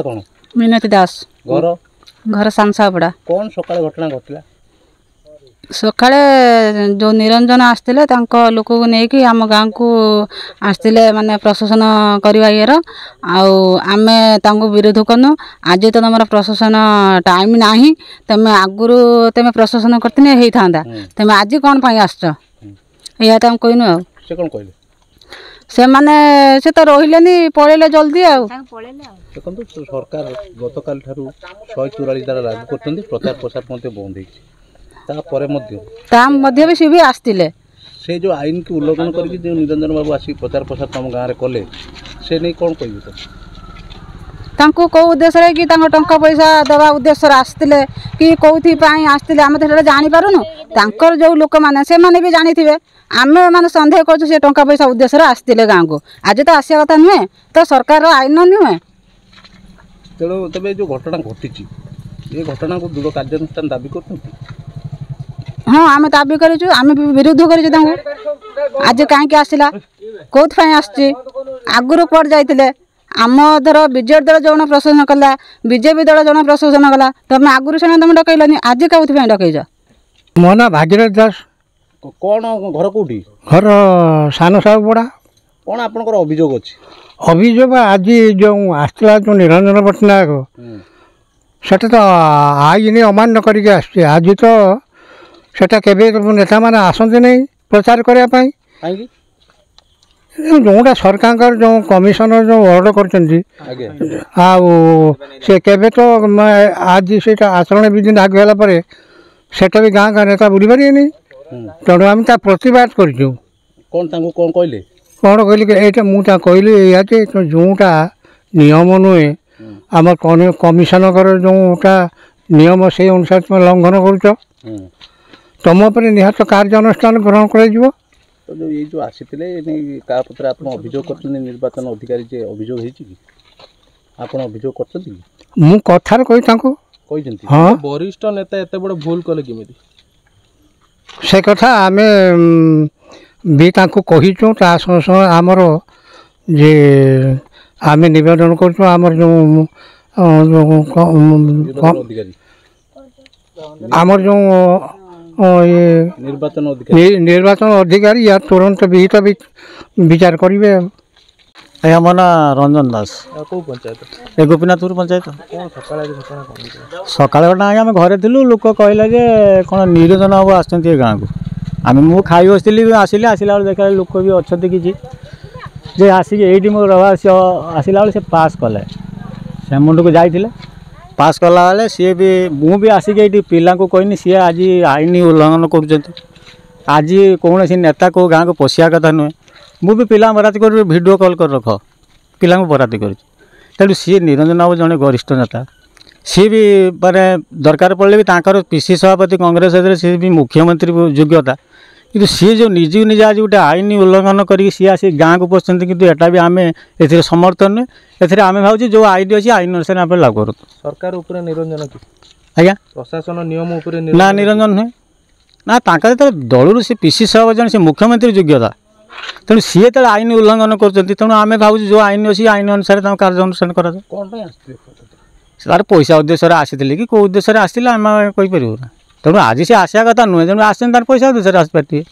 कौन मिनती दास घर घर सांसापड़ा कौन सकाळ घटना घटला सकाळे जो निरंजन आसते लोक को लेकिन आम गाँव को आसते माने प्रशासन करवा ये आमे विरोध कनु आज तो तुम प्रशासन टाइम ना तुम आगुरी तुम प्रशासन करते था तुम आज कौन पाई आस या तुम कहनु से कौन कहले से माने से तो रहिले पलैले जल्दी देखो सरकार गतकाल ठारू 144 धारा लागू कर प्रचार प्रसार बंद भी सी भी आसते से जो आईन की उल्लंघन करके जो निरंजन बाबू आसी प्रचार प्रसार तुम गाँव में कले से नहीं कौन कह कौ उद्देश्य कि टंका पैसा दवा उद्देश्य आसते कि कौथि आसते आम तो जानीपारुनु तर जो लोक मैंने से माने भी जानी थे आम मैंने सन्देह कर टंका पैसा उद्देश्य आसते गाँव को आज तो आसा कथा नुहे तो सरकार आईन नुहे तेणु तेज जो घटना घटी ये घटना को दृढ़ कार्यानुष्ठान दाबी कर हाँ आम दाबी कर विरोध कर आज कहीं आसला कौथ आगुरी पड़ जाते आम धर विजेड दल जो प्रशासन कला बीजेपी दल जो प्रशासन कला तुम आगुरी से तुम डकैलनि आज कौथ डकैज मो ना भागीरथ दास कौन घर कौटी घर सान साहुपड़ा कौन आपंकर अभियोग अच्छी अभियोग आज जो आसला जो निरंजन पट्टनायक से तो आईन अमान्य करके आज तो सेटा केबे नेता माने आसंती नहीं प्रचार करने जोटा सरकार जो कमिशनर जो ऑर्डर कर तो आज से आचरण विधि लागू है सेटा भी गाँव का नेता बुली पारे तेणु आम प्रतिवाद कर कौन कहले कौन कहली मुझे कहली या जोटा नियम नुहे आम कमिशनर जोटा नियम से अनुसार तुम लंघन कर तुम पर निहत कार्यानुष्ठान ग्रहण कर तो जो ये जो आसीते क्या पत्र आप अभियोग कर निर्वाचन अधिकारी जे अभियोग होती अभियोग कर मु कथार कही हाँ वरिष्ठ नेता एत बड़ भूल कले किमी से कथा आम भी कहीचु आमर जे आम नवेदन कर जो ये निर्वाचन अधिकारी या तुरंत विहित विचार करेंगे। आम ना रंजन दास पंचायत ए गोपीनाथपुर पंचायत सकाल घटना आम घरे थी लोक कहला जे कौन निरंजन बाबू आसते गाँव को आम मु खाई बसती आसिले आसला देखा लोक भी अच्छा कि आसिक ये मो रहा आसला बेले से पास कले से मुंड को जाइए पास कला बेले सी भी मुझे आसिक ये पिला को कहनी सी आज आईन उल्लंघन कर आज कौन नेता को गाँव को पशिया कथा नुहे मुझे पिला बराती कर वीडियो कॉल कर रख पिला बराती कर तेणु सी निरंजन बाबू जड़े वरिष्ठ नेता सी भी माने दरकार पड़े भी पीसी सभापति कांग्रेस सी भी मुख्यमंत्री योग्यता कि सी जो निजी निजे आज गोटे आईन उल्लंघन कर सी आसी गाँव को पहुँचते कि एटा भी आम ए समर्थन नुहे ए आम भाव जो आईन अच्छी आईन अनुसार आप लागू कर सरकार उपर निरंजन आज्ञा प्रशासन नियम ना निरंजन नुहे ना तो दलू सी पीसी सभापति सी मुख्यमंत्री योग्यता तेणु सी जो आईन उल्लंघन कर तेणु आम भाव जो आईन अच्छी आईन अनुसार कार्यानुष्ठान कर तार पैसा उद्देश्य आसी कि कौ उद्देश्य आसला आम कहीपर तेणु आज सी आसा कथा नुहे तेणु आस पैसा उद्देश्य आसपारे